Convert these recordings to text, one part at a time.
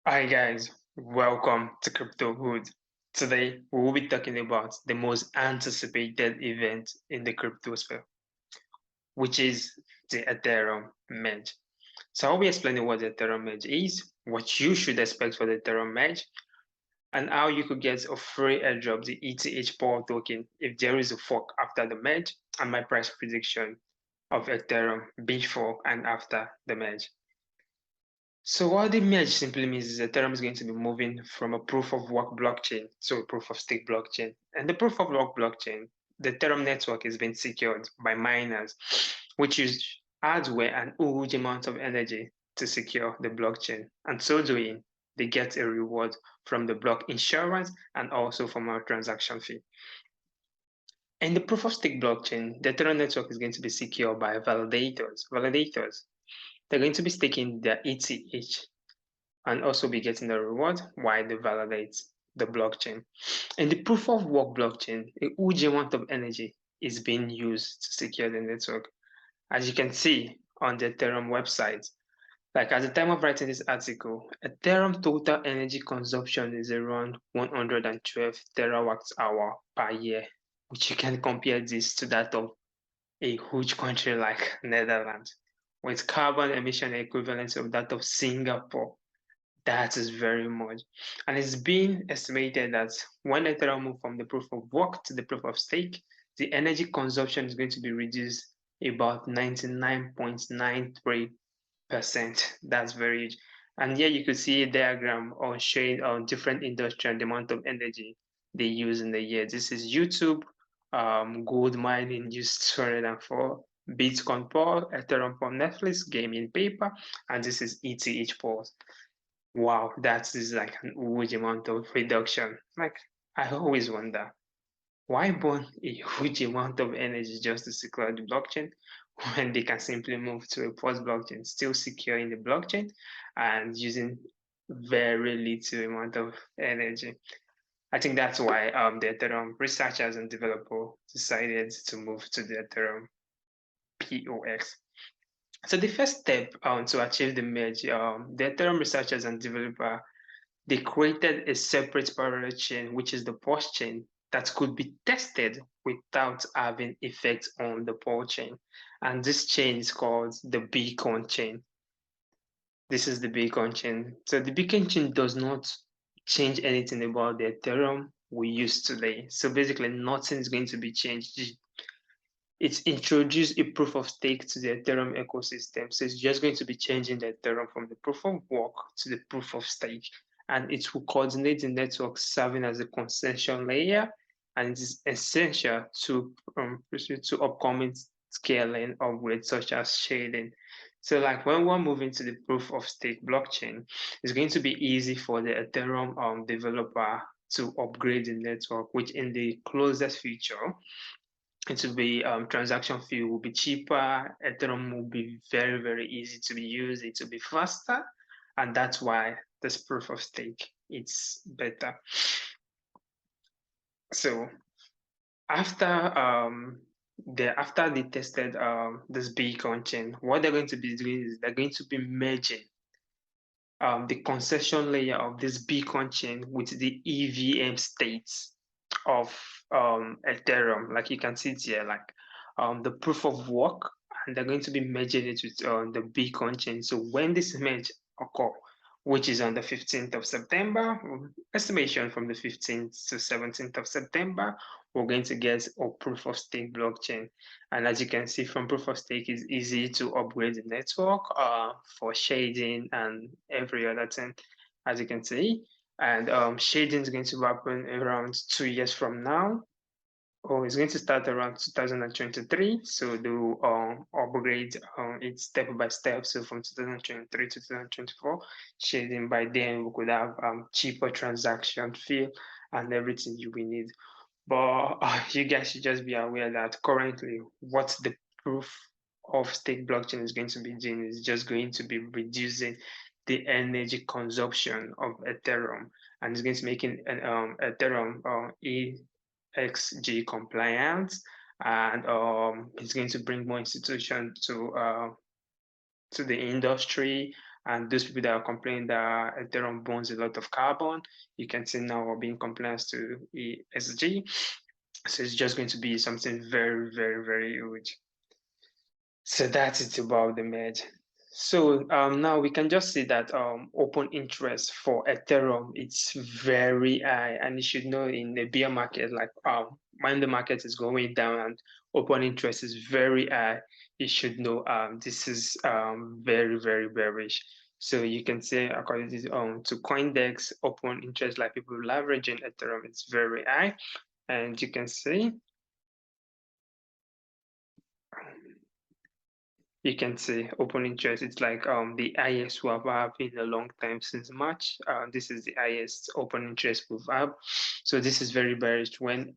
Hi guys, welcome to Crypto Hood. Today we will be talking about the most anticipated event in the crypto sphere, which is the Ethereum Merge. So I'll be explaining what the Ethereum Merge is, what you should expect for the Ethereum Merge, and how you could get a free airdrop, the ethpow token, if there is a fork after the merge, and my price prediction of Ethereum before and after the merge. So what the merge simply means is Ethereum is going to be moving from a proof of work blockchain to a proof of stake blockchain. And the proof of work blockchain, the Ethereum network is being secured by miners, which use hardware and huge amount of energy to secure the blockchain. And so doing, they get a reward from the block insurance and also from our transaction fee. In the proof of stake blockchain, the Ethereum network is going to be secured by validators. They're going to be staking their ETH and also be getting the reward while they validate the blockchain. In the proof of work blockchain, a huge amount of energy is being used to secure the network. As you can see on the Ethereum website, like at the time of writing this article, Ethereum total energy consumption is around 112 terawatt hour per year, which you can compare this to that of a huge country like Netherlands, with carbon emission equivalents of that of Singapore. That is very much. And it's been estimated that when Ethereum moves from the proof of work to the proof of stake, the energy consumption is going to be reduced about 99.93%. That's very huge. And here you could see a diagram on showing on different industries the amount of energy they use in the year. This is YouTube, gold mining used 204, Bitcoin Paul, Ethereum from Netflix, gaming paper, and this is ETH pulse. Wow, that is like an huge amount of reduction. Like, I always wonder why burn a huge amount of energy just to secure the blockchain when they can simply move to a post blockchain, still securing the blockchain and using very little amount of energy. I think that's why the Ethereum researchers and developers decided to move to the Ethereum POX. So the first step to achieve the merge, the Ethereum researchers and developers they created a separate parallel chain, which is the POS chain, that could be tested without having effect on the POS chain. And this chain is called the Beacon chain. This is the Beacon chain. So the Beacon chain does not change anything about the Ethereum we use today. So basically, nothing is going to be changed. It's introduced a proof of stake to the Ethereum ecosystem. So it's just going to be changing the Ethereum from the proof of work to the proof of stake. And it will coordinate the network serving as a consensus layer. And it is essential to proceed to upcoming scaling upgrades such as shading. So like when we're moving to the proof of stake blockchain, it's going to be easy for the Ethereum developer to upgrade the network, which in the closest future, it will be transaction fee will be cheaper. Ethereum will be very, very easy to be used. It will be faster. And that's why this proof of stake it's better. So after they tested this Beacon chain, what they're going to be doing is they're going to be merging the concession layer of this Beacon chain with the EVM states of Ethereum. Like you can see it here, like the proof of work, and they're going to be merging it with the Beacon chain. So when this merge occur, which is on the 15th of September, estimation from the 15th to 17th of September, we're going to get a proof of stake blockchain. And as you can see from proof of stake, it's easy to upgrade the network for shading and every other thing, as you can see. And shading is going to happen around 2 years from now. Oh, it's going to start around 2023. So they'll upgrade it step by step. So from 2023 to 2024, shading by then we could have cheaper transaction fee and everything you will need. But you guys should just be aware that currently what the proof of stake blockchain is going to be doing is just going to be reducing the energy consumption of Ethereum, and it's going to make an Ethereum EXG compliant, and it's going to bring more institutions to the industry, And those people that are complaining that Ethereum burns a lot of carbon, you can see now are being compliant to ESG. So it's just going to be something very, very, very huge. So that's it about the merge. So now we can just see that open interest for Ethereum, it's very high, and you should know in the bear market, like when the market is going down and open interest is very high, you should know this is very, very bearish. So you can say according to CoinDex, open interest, like people leveraging Ethereum, it's very high, and you can see open interest. It's like the highest we've had in a long time since March. This is the highest open interest we've had. So this is very bearish when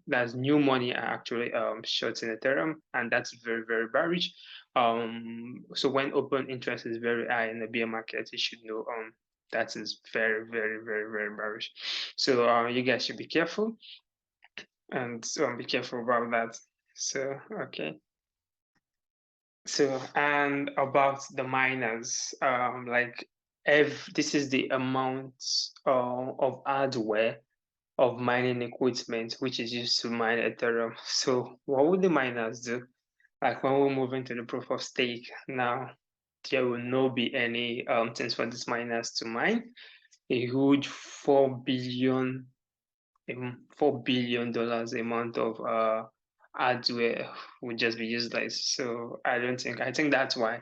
there's new money are actually short in Ethereum, and that's very, very bearish. So when open interest is very high in the bear market, you should know that is very, very, very, very bearish. So you guys should be careful and be careful about that. So okay. So, and about the miners, like if this is the amount of hardware of mining equipment which is used to mine Ethereum. So, what would the miners do? Like when we move into the proof of stake now, there will not be any things for these miners to mine. A huge $4 billion amount of hardware would just be useless. So I think that's why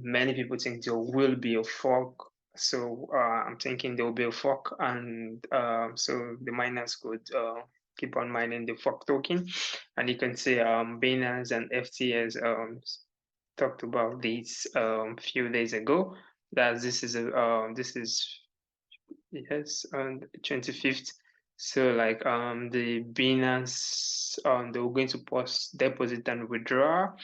many people think there will be a fork. So I'm thinking there will be a fork, and so the miners could keep on mining the fork token. And you can see Binance and FTS talked about this few days ago. That this is yes, on the 25th. So like the Binance they were going to post deposit and withdraw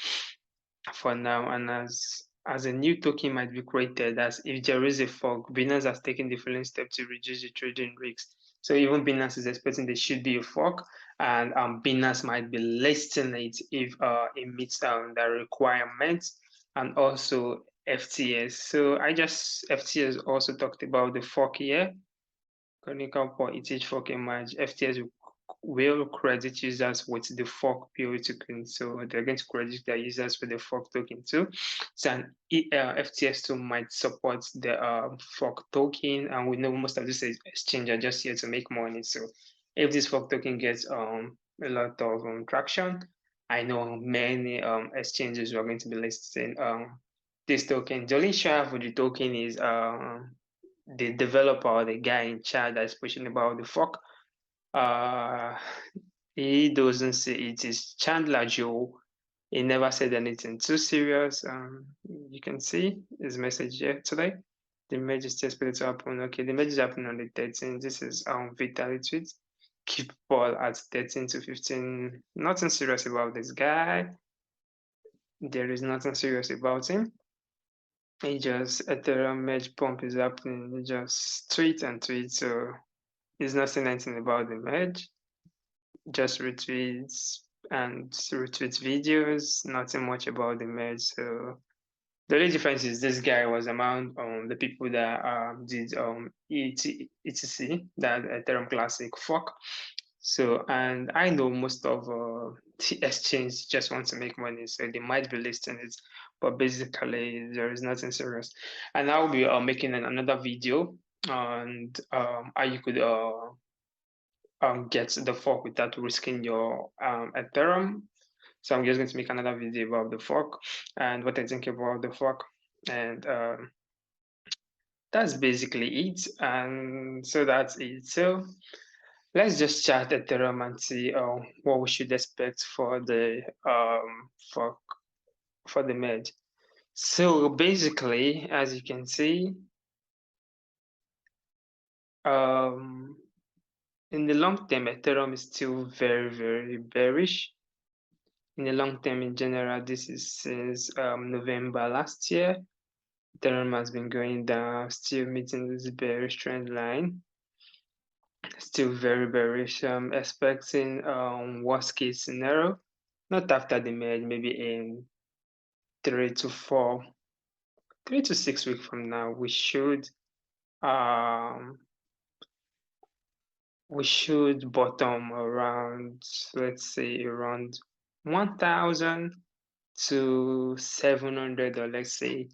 for now, and as a new token might be created, as if there is a fork, Binance has taken the following step to reduce the trading risks. So even Binance is expecting there should be a fork, and Binance might be listing it if it meets the requirements, and also FTS. So FTS also talked about the fork here. Chronicle for ETH fork emerge. FTS will credit users with the fork POE token. So they're going to credit their users with the fork token too. So an FTS2 might support the fork token. And we know most of these exchanges are just here to make money. So if this fork token gets a lot of traction, I know many exchanges are going to be listing this token. The only issue I have with the token is the developer or the guy in charge that's pushing about the fork. He doesn't say it is Chandler Joe. He never said anything too serious. You can see his message here today. The merge is expected to happen. Okay, the merge is happening on the 13th. This is Vitaly tweet. Keep ball at 13 to 15. Nothing serious about this guy. There is nothing serious about him. He just Ethereum merge pump is happening. He just tweet and tweet. So he's not saying anything about the merge. Just retweets and retweet videos, nothing much about the merge. So the only difference is this guy was among the people that did ETC, that Ethereum Classic fork. So, and I know most of the exchange just want to make money, so they might be listing it, but basically there is nothing serious. And I'll be making another video on how you could get the fork without risking your Ethereum. So I'm just going to make another video about the fork and what I think about the fork. And that's basically it. And so that's it. So let's just chat Ethereum and see what we should expect for the fork for the merge. So basically, as you can see, in the long term, Ethereum is still very, very bearish. In the long term, in general, this is since November last year. Ethereum has been going down, still meeting this bearish trend line. Still very bearish. I'm expecting worst case scenario, not after the merge, maybe in 3 to 4 3 to 6 weeks from now, um we should bottom around, let's say around 1,000 to 700, or let's say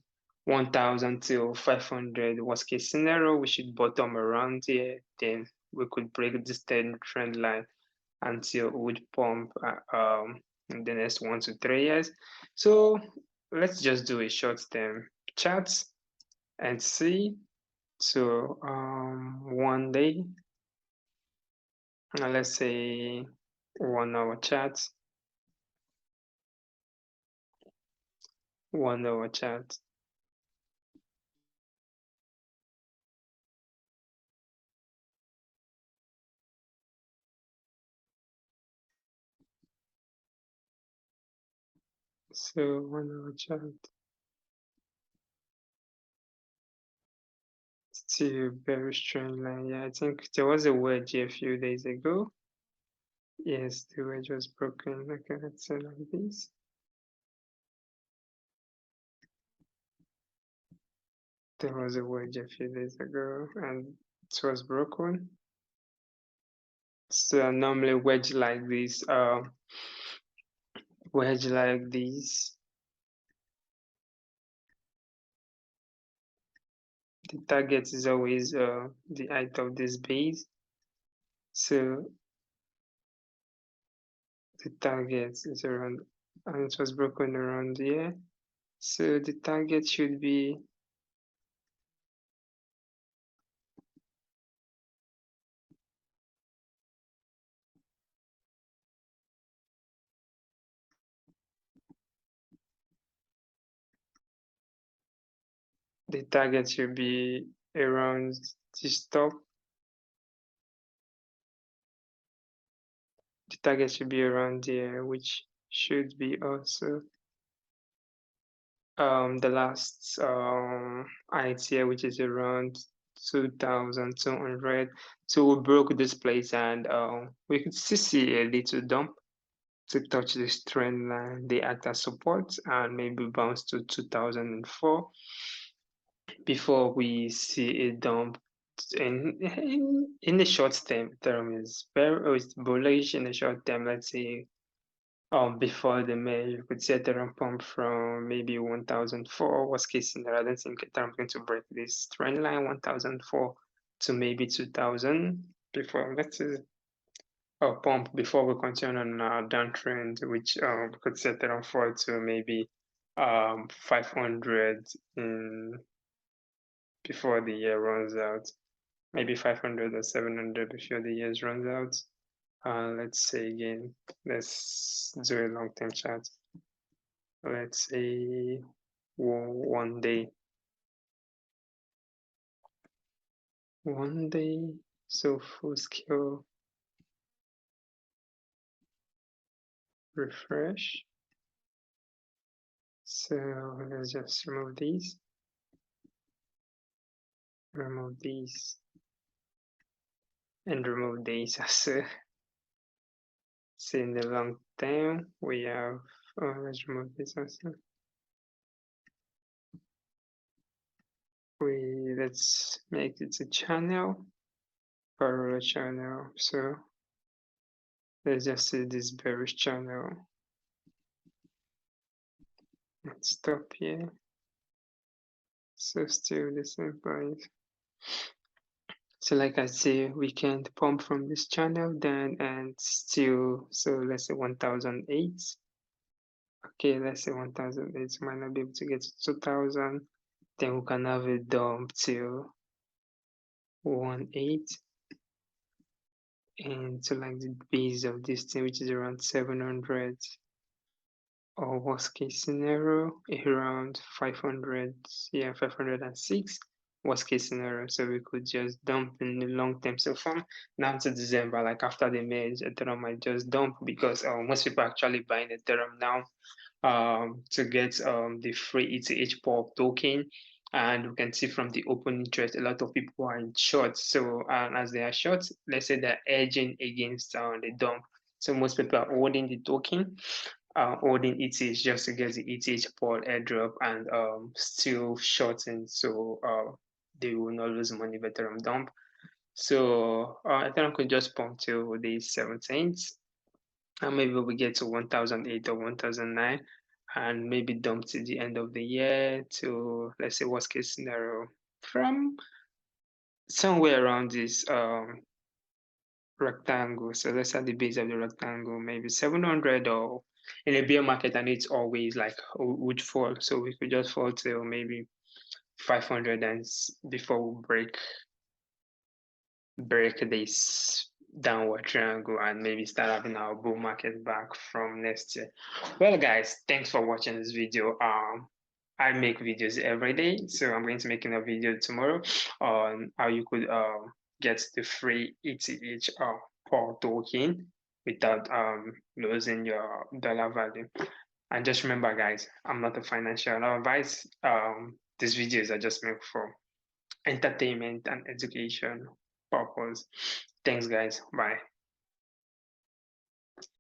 1,000 to 500. Worst case scenario, we should bottom around here. Then we could break this trend line until it would pump in the next 1 to 3 years. So let's just do a short term chart and see. So one day, let's say 1 hour chart, 1 hour chart. So 1 hour chart. Still very strong line. Yeah, I think there was a wedge a few days ago. Yes, the wedge was broken. Okay, let's say like this. There was a wedge a few days ago and it was broken. So normally wedge like this. The target is always the height of this base. So the target is around, and it was broken around here. So the target should be around this top. The target should be around there, which should be also the last height here, which is around 2,200. So we broke this place and we could still see a little dump to touch this trend line. They act as support and maybe bounce to 2004 before we see a dump. In the short term is it's bullish in the short term. Let's say before the merge, you could see Ethereum pump from maybe 1,004. Worst case scenario, I don't think Ethereum is going to break this trend line 1,004 to maybe 2,000 before. Let's say pump before we continue on our downtrend, which we could set Ethereum fall to maybe 500 in before the year runs out. Maybe 500 or 700 before the year runs out. Let's say again, let's do a long-term chart. Let's say 1 day. 1 day, so full scale refresh. So let's just remove these, and remove these. So in the long term, we have, let's remove this also. Let's make it a channel, parallel channel. So let's just see this bearish channel. Let's stop here. So still the same price. So like I say, we can pump from this channel then and still, so let's say 1,008. Okay, let's say 1,008, might not be able to get to 2,000. Then we can have a dump till 1.8. And so like the base of this thing, which is around 700, or worst case scenario, around 500, yeah, 506. Worst case scenario, so we could just dump in the long term. So from now to December, like after the merge, Ethereum might just dump because most people are actually buying Ethereum now to get the free ethpow token. And we can see from the open interest, a lot of people are in short. So as they are short, let's say they're edging against the dump. So most people are holding the token. holding ETH just to get the ETH Paul airdrop and still shorting, so they will not lose money with Ethereum dump. So Ethereum could just pump till the 17th, and maybe we get to 1008 or 1009, and maybe dump to the end of the year to, let's say, worst case scenario from somewhere around this rectangle. So let's say the base of the rectangle, maybe 700, or in a bear market, and it's always like would fall. So we could just fall to maybe 500 and before we break this downward triangle and maybe start having our bull market back from next year. Well, guys, thanks for watching this video. I make videos every day, so I'm going to make a video tomorrow on how you could get the free ETH Paul token without losing your dollar value. And just remember, guys, I'm not a financial advice. These videos are just meant for entertainment and education purpose. Thanks, guys. Bye.